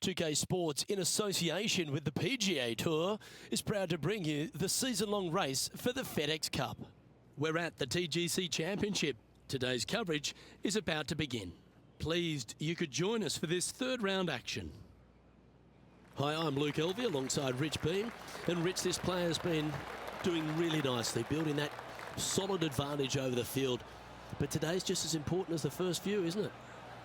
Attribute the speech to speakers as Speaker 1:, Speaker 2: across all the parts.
Speaker 1: 2K Sports, in association with the PGA Tour, is proud to bring you the season-long race for the FedEx Cup. We're at the TGC Championship. Today's coverage is about to begin. Pleased you could join us for this third round action. Hi, I'm Luke Elvey alongside Rich Beam. And Rich, this player has been doing really nicely, building that solid advantage over the field. But today's just as important as the first few, isn't it?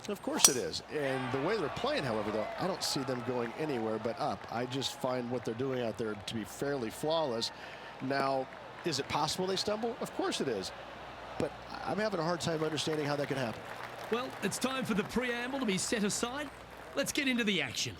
Speaker 2: Of course it is. And the way they're playing, however, though, I don't see them going anywhere but up. I just find what they're doing out there to be fairly flawless. Now, is it possible they stumble? Of course it is. But I'm having a hard time understanding how that could happen.
Speaker 1: Well, it's time for the preamble to be set aside. Let's get into the action.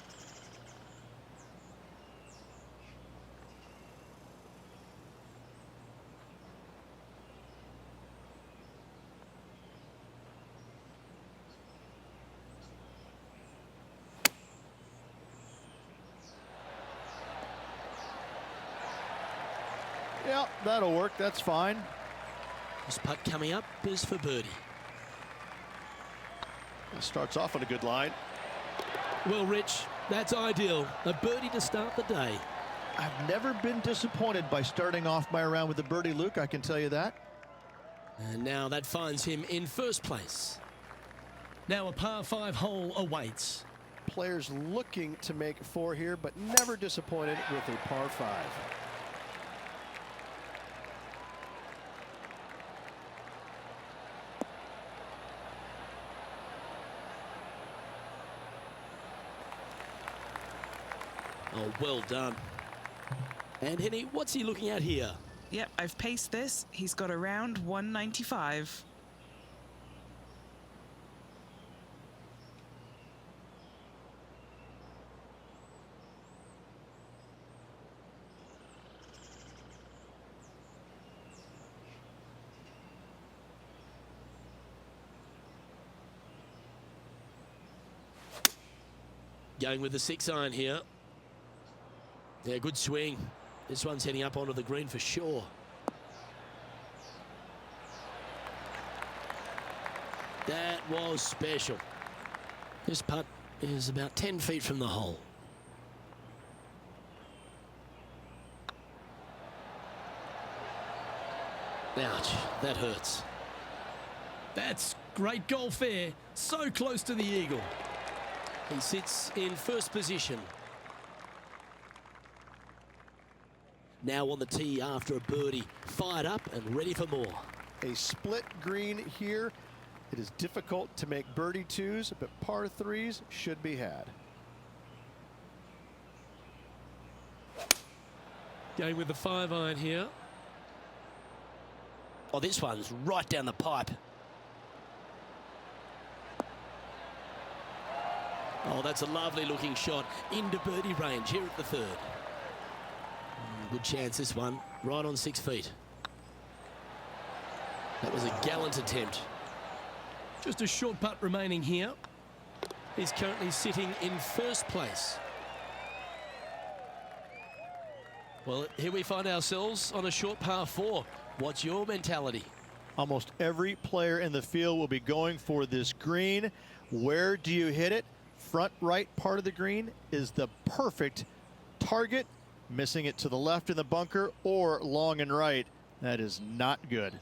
Speaker 2: Yeah, that'll work. That's fine.
Speaker 1: This putt coming up is for birdie.
Speaker 2: It starts off on a good line.
Speaker 1: Well, Rich, that's ideal. A birdie to start the day.
Speaker 3: I've never been disappointed by starting off my round with a birdie, Luke, I can tell you that.
Speaker 1: And now that finds him in first place. Now a par 5 hole awaits.
Speaker 2: Players looking to make 4 here, but never disappointed with a par 5.
Speaker 1: Oh, well done. And Henny, what's he looking at here?
Speaker 4: Yep, I've paced this. He's got around 195.
Speaker 1: Going with the 6-iron here. Yeah, good swing. This one's heading up onto the green for sure. That was special. This putt is about 10 feet from the hole. Ouch, that hurts. That's great golf there. So close to the eagle. He sits in first position. Now on the tee after a birdie, fired up and ready for more.
Speaker 2: A split green here. It is difficult to make birdie 2s, but par 3s should be had.
Speaker 1: Going with the 5-iron here. Oh, this one's right down the pipe. Oh, that's a lovely looking shot into birdie range here at the third. Good chance this one, right on 6 feet. That was a gallant attempt. Just a short putt remaining here. He's currently sitting in first place. Well, here we find ourselves on a short par 4. What's your mentality?
Speaker 3: Almost every player in the field will be going for this green. Where do you hit it? Front right part of the green is the perfect target. Missing it to the left in the bunker or long and right, that is not good.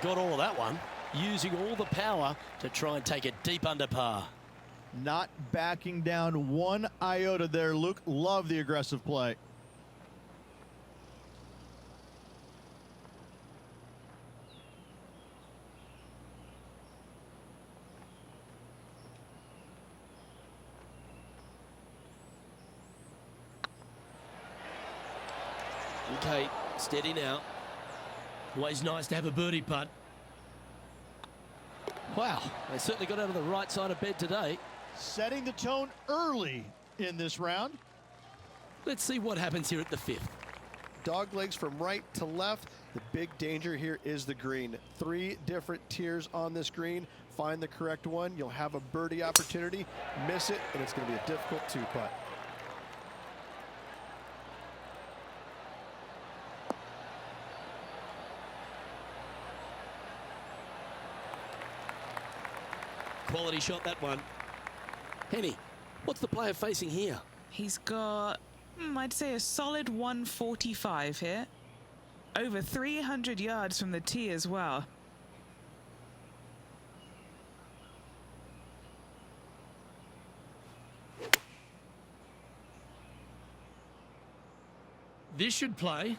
Speaker 1: Got all of that one, using all the power to try and take it deep under par.
Speaker 3: Not backing down one iota there, Luke. Love the aggressive play.
Speaker 1: Okay, steady now. Always nice to have a birdie putt. Wow, they certainly got out of the right side of bed today.
Speaker 3: Setting the tone early in this round.
Speaker 1: Let's see what happens here at the 5th.
Speaker 2: dog legs from right to left. The big danger here is the green. 3 different tiers on this green. Find the correct one. You'll have a birdie opportunity. Miss it, and it's going to be a difficult 2-putt.
Speaker 1: Quality shot, that one. Henny, what's the player facing here?
Speaker 4: He's got, I'd say, a solid 145 here. Over 300 yards from the tee as well.
Speaker 1: This should play.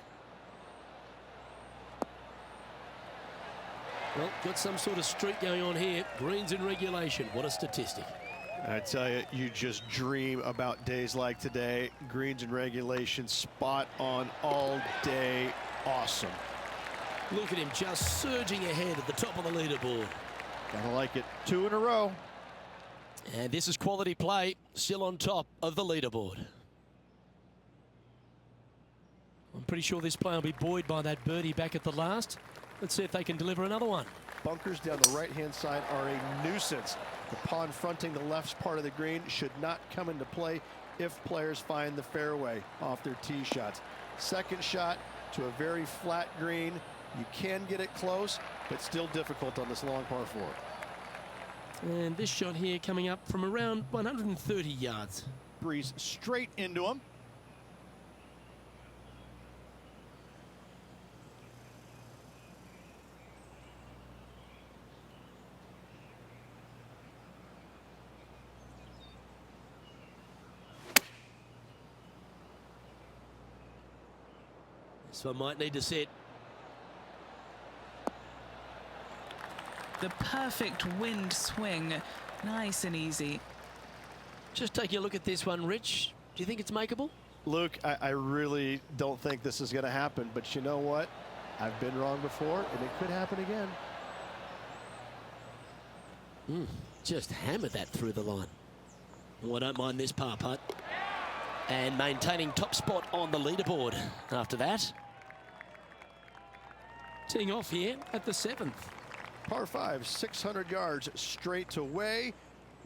Speaker 1: Well, got some sort of streak going on here. Greens in regulation. What a statistic.
Speaker 2: I tell you, you just dream about days like today. Greens in regulation, spot on all day. Awesome.
Speaker 1: Look at him just surging ahead at the top of the leaderboard.
Speaker 3: Gotta like it. 2 in a row.
Speaker 1: And this is quality play, still on top of the leaderboard. I'm pretty sure this player will be buoyed by that birdie back at the last. Let's see if they can deliver another one.
Speaker 2: Bunkers down the right-hand side are a nuisance. The pond fronting the left part of the green should not come into play if players find the fairway off their tee shots. Second shot to a very flat green. You can get it close, but still difficult on this long par 4.
Speaker 1: And this shot here coming up from around 130 yards.
Speaker 3: Breeze straight into him.
Speaker 1: This one might need to set.
Speaker 4: The perfect wind swing. Nice and easy.
Speaker 1: Just taking a look at this one, Rich. Do you think it's makeable?
Speaker 2: Luke, I really don't think this is going to happen, but you know what? I've been wrong before, and it could happen again.
Speaker 1: Just hammered that through the line. Oh, I don't mind this par putt. And maintaining top spot on the leaderboard after that. Teeing off here at the 7th.
Speaker 2: Par 5, 600 yards straight away.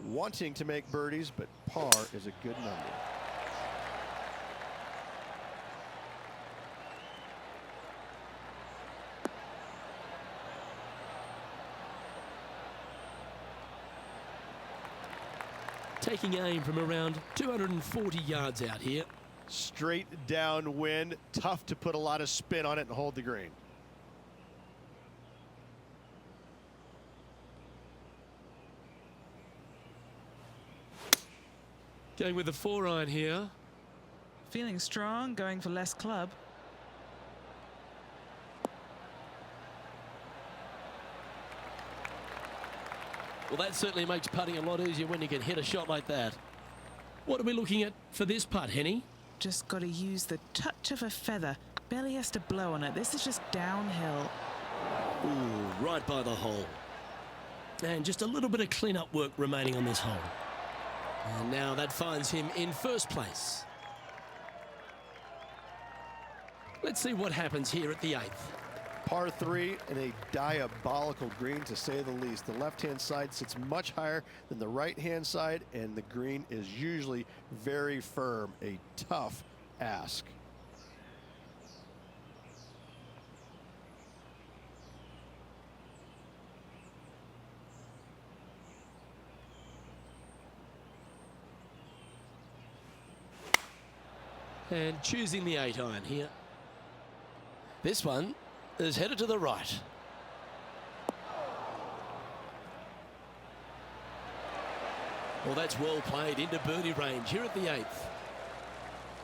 Speaker 2: Wanting to make birdies, but par is a good number.
Speaker 1: Taking aim from around 240 yards out here.
Speaker 2: Straight downwind, tough to put a lot of spin on it and hold the green.
Speaker 1: Going with the 4-iron here.
Speaker 4: Feeling strong, going for less club.
Speaker 1: Well, that certainly makes putting a lot easier when you can hit a shot like that. What are we looking at for this putt, Henny?
Speaker 4: Just got to use the touch of a feather. Barely has to blow on it. This is just downhill.
Speaker 1: Ooh, right by the hole. And just a little bit of clean-up work remaining on this hole. And now that finds him in first place. Let's see what happens here at the 8th.
Speaker 2: Par 3 and a diabolical green, to say the least. The left-hand side sits much higher than the right-hand side, and the green is usually very firm. A tough ask.
Speaker 1: And choosing the 8-iron here. This one is headed to the right. Well, that's well played into birdie range here at the 8th.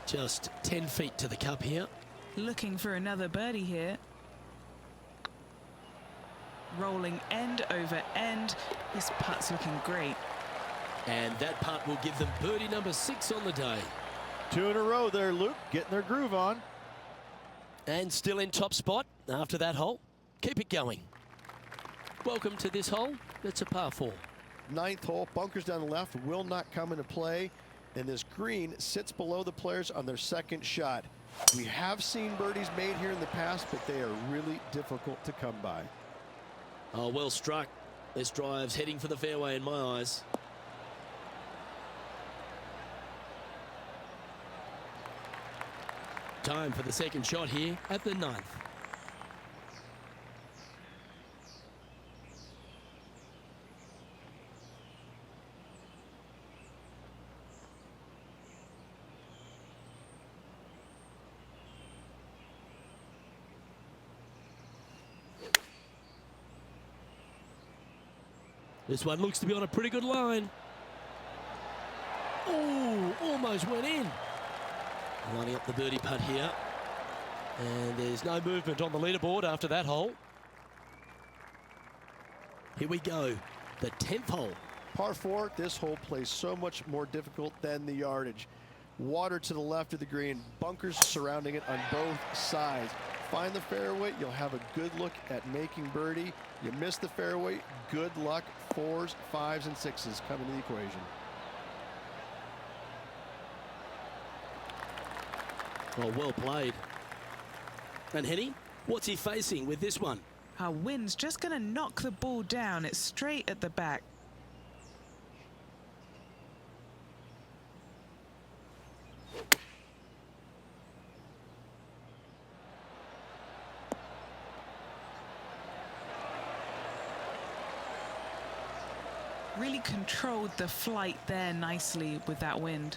Speaker 1: Just 10 feet to the cup here.
Speaker 4: Looking for another birdie here. Rolling end over end. This putt's looking great.
Speaker 1: And that putt will give them birdie number 6 on the day.
Speaker 3: 2 in a row there, Luke, getting their groove on.
Speaker 1: And still in top spot after that hole. Keep it going. Welcome to this hole. It's a par 4.
Speaker 2: 9th hole, bunkers down the left will not come into play, and this green sits below the players on their second shot. We have seen birdies made here in the past, but they are really difficult to come by.
Speaker 1: Oh, well struck. This drive's heading for the fairway in my eyes. Time for the second shot here at the 9th. This one looks to be on a pretty good line. Oh, almost went in. Lining up the birdie putt here. And there's no movement on the leaderboard after that hole. Here we go, the 10th hole.
Speaker 2: Par 4, this hole plays so much more difficult than the yardage. Water to the left of the green, bunkers surrounding it on both sides. Find the fairway, you'll have a good look at making birdie. You miss the fairway, good luck. 4s, 5s, and 6s come into the equation.
Speaker 1: Oh, well played. And Henny, what's he facing with this one?
Speaker 4: Our wind's just going to knock the ball down. It's straight at the back. Really controlled the flight there nicely with that wind.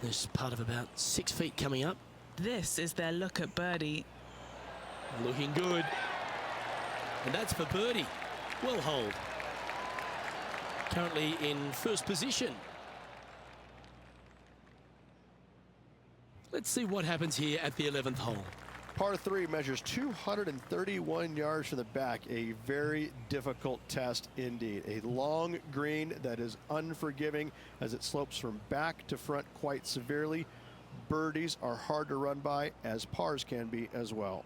Speaker 1: There's part of about 6 feet coming up.
Speaker 4: This is their look at birdie.
Speaker 1: Looking good. And that's for birdie. Well holed. Currently in first position. Let's see what happens here at the 11th hole.
Speaker 2: Par 3 measures 231 yards from the back. A very difficult test indeed. A long green that is unforgiving as it slopes from back to front quite severely. Birdies are hard to run by, as pars can be as well.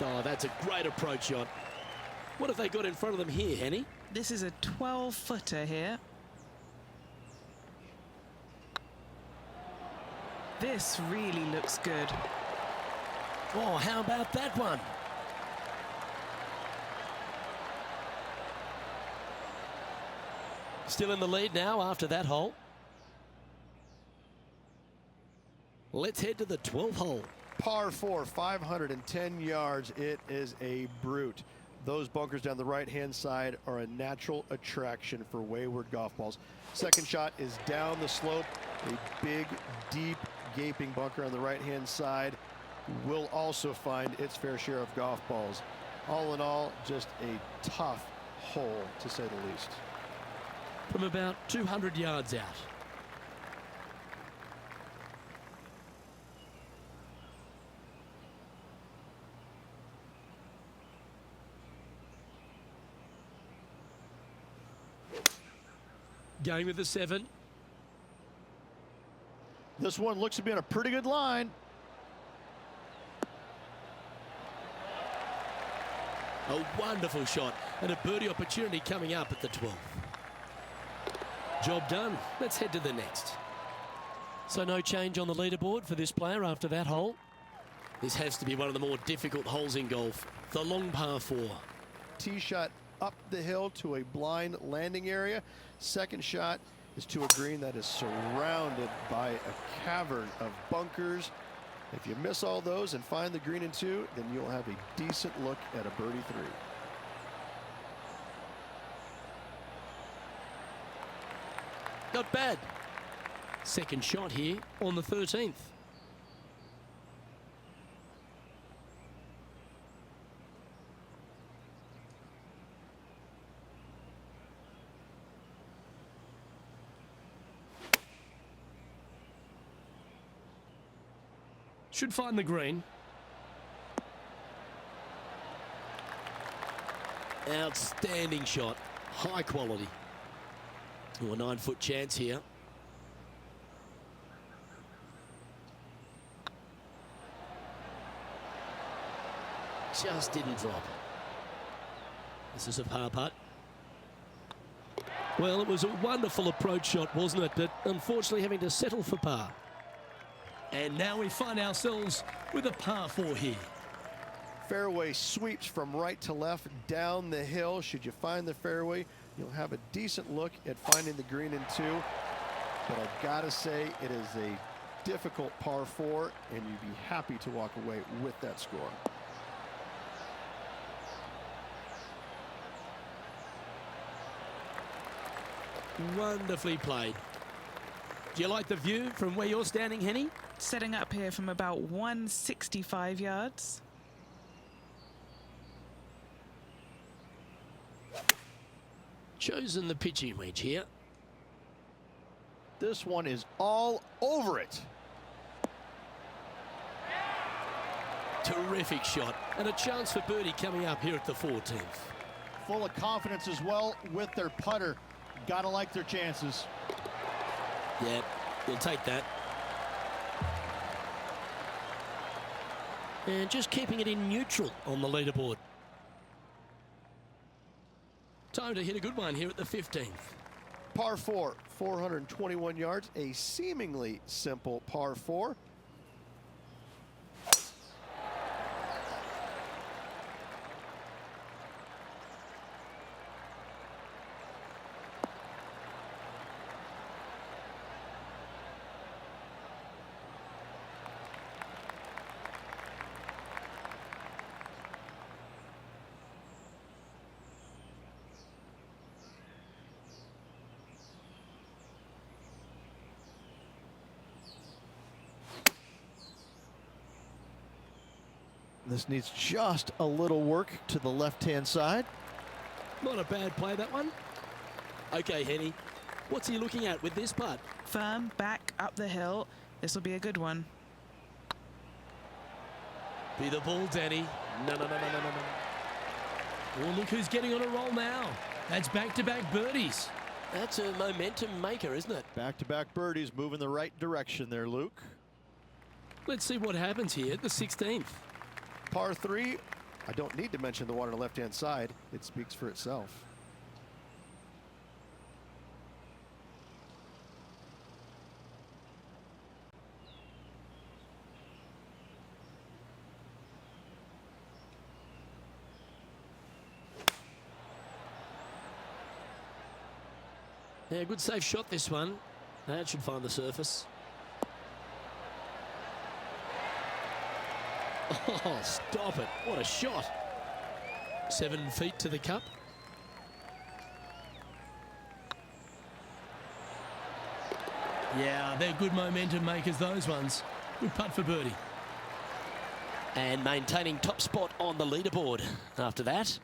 Speaker 1: Oh, that's a great approach shot. What have they got in front of them here, Henny?
Speaker 4: This is a 12-footer here. This really looks good.
Speaker 1: Oh, how about that one? Still in the lead now after that hole. Let's head to the 12th hole.
Speaker 2: Par 4, 510 yards. It is a brute. Those bunkers down the right-hand side are a natural attraction for wayward golf balls. Second shot is down the slope. A big, deep, gaping bunker on the right-hand side will also find its fair share of golf balls. All in all, just a tough hole, to say the least.
Speaker 1: From about 200 yards out. Going with the 7.
Speaker 3: This one looks to be on a pretty good line.
Speaker 1: A wonderful shot and a birdie opportunity coming up at the 12th. Job done. Let's head to the next. So no change on the leaderboard for this player after that hole. This has to be one of the more difficult holes in golf. The long par 4.
Speaker 2: Tee shot up the hill to a blind landing area. Second shot is to a green that is surrounded by a cavern of bunkers. If you miss all those and find the green in 2, then you'll have a decent look at a birdie 3.
Speaker 1: Not bad. Second shot here on the 13th. Should find the green. Outstanding shot. High quality. Oh, a 9-foot chance here. just didn't drop. This is a par putt. Well, it was a wonderful approach shot, wasn't it? But unfortunately having to settle for par. And now we find ourselves with a par 4 here.
Speaker 2: Fairway sweeps from right to left down the hill. Should you find the fairway, you'll have a decent look at finding the green in 2. But I've got to say, it is a difficult par 4, and you'd be happy to walk away with that score.
Speaker 1: Wonderfully played. Do you like the view from where you're standing, Henny?
Speaker 4: Setting up here from about 165 yards.
Speaker 1: Chosen the pitching wedge here.
Speaker 3: This one is all over it.
Speaker 1: Terrific shot. And a chance for birdie coming up here at the 14th.
Speaker 3: Full of confidence as well with their putter. Gotta like their chances.
Speaker 1: Yeah, you'll take that. And just keeping it in neutral on the leaderboard. Time to hit a good one here at the 15th.
Speaker 2: Par 4, 421 yards, a seemingly simple par 4.
Speaker 3: This needs just a little work to the left-hand side.
Speaker 1: Not a bad play, that one. Okay, Henny, what's he looking at with this putt?
Speaker 4: Firm back up the hill. This will be a good one.
Speaker 1: Be the ball, Danny. No. Oh, look who's getting on a roll now. That's back-to-back birdies. That's a momentum maker, isn't it?
Speaker 3: Back-to-back birdies, moving the right direction there, Luke.
Speaker 1: Let's see what happens here at the 16th.
Speaker 2: Par 3, I don't need to mention the one on the left-hand side. It speaks for itself.
Speaker 1: Yeah, good safe shot, this one. That should find the surface. Oh, stop it. What a shot. 7 feet to the cup. Yeah, they're good momentum makers, those ones. Good putt for birdie. And maintaining top spot on the leaderboard after that.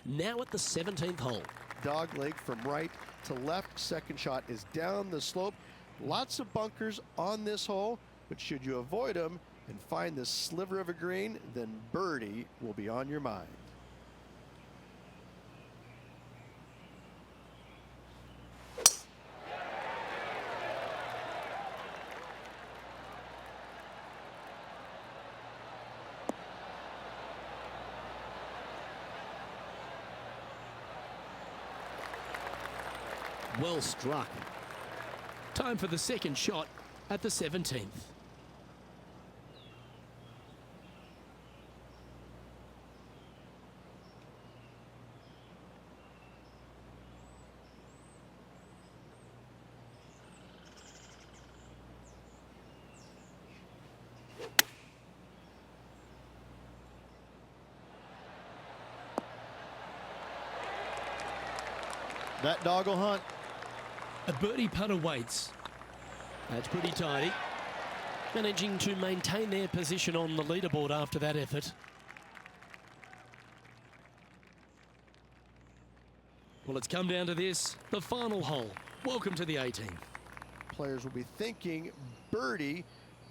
Speaker 1: Now at the 17th hole.
Speaker 2: Dog leg from right to left. Second shot is down the slope. Lots of bunkers on this hole, but should you avoid them and find this sliver of a green, then birdie will be on your mind.
Speaker 1: Well struck. Time for the second shot at the 17th.
Speaker 3: That dog will hunt.
Speaker 1: A birdie putt awaits. That's pretty tidy. Managing to maintain their position on the leaderboard after that effort. Well, it's come down to this, the final hole. Welcome to the 18th.
Speaker 2: Players will be thinking birdie,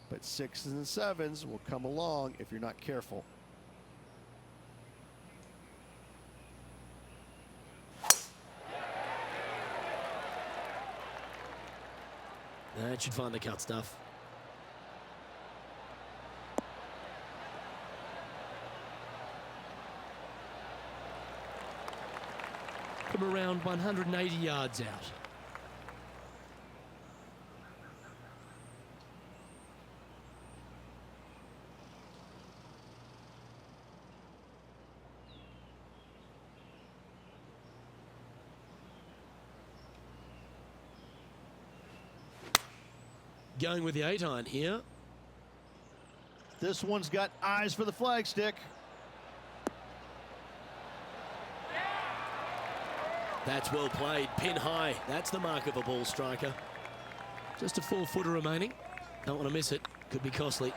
Speaker 2: but 6s and 7s will come along if you're not careful.
Speaker 1: That should find the cut stuff. from around 180 yards out. Going with the 8-iron here.
Speaker 3: This one's got eyes for the flagstick.
Speaker 1: That's well played, pin high. That's the mark of a ball striker. Just a 4-footer remaining. Don't want to miss it, could be costly.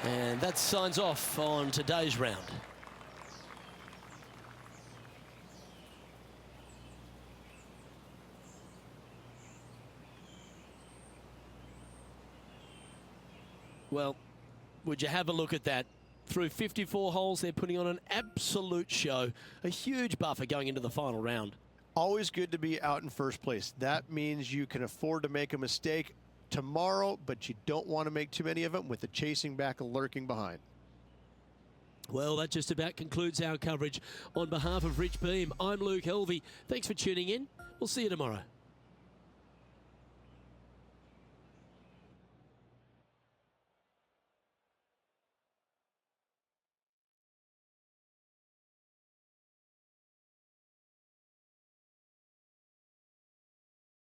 Speaker 1: And that signs off on today's round. Well, would you have a look at that? Through 54 holes, they're putting on an absolute show. A huge buffer going into the final round.
Speaker 3: Always good to be out in first place. That means you can afford to make a mistake tomorrow, but you don't want to make too many of them with the chasing back lurking behind.
Speaker 1: Well, that just about concludes our coverage. On behalf of Rich Beam, I'm Luke Helvey. Thanks for tuning in. We'll see you tomorrow.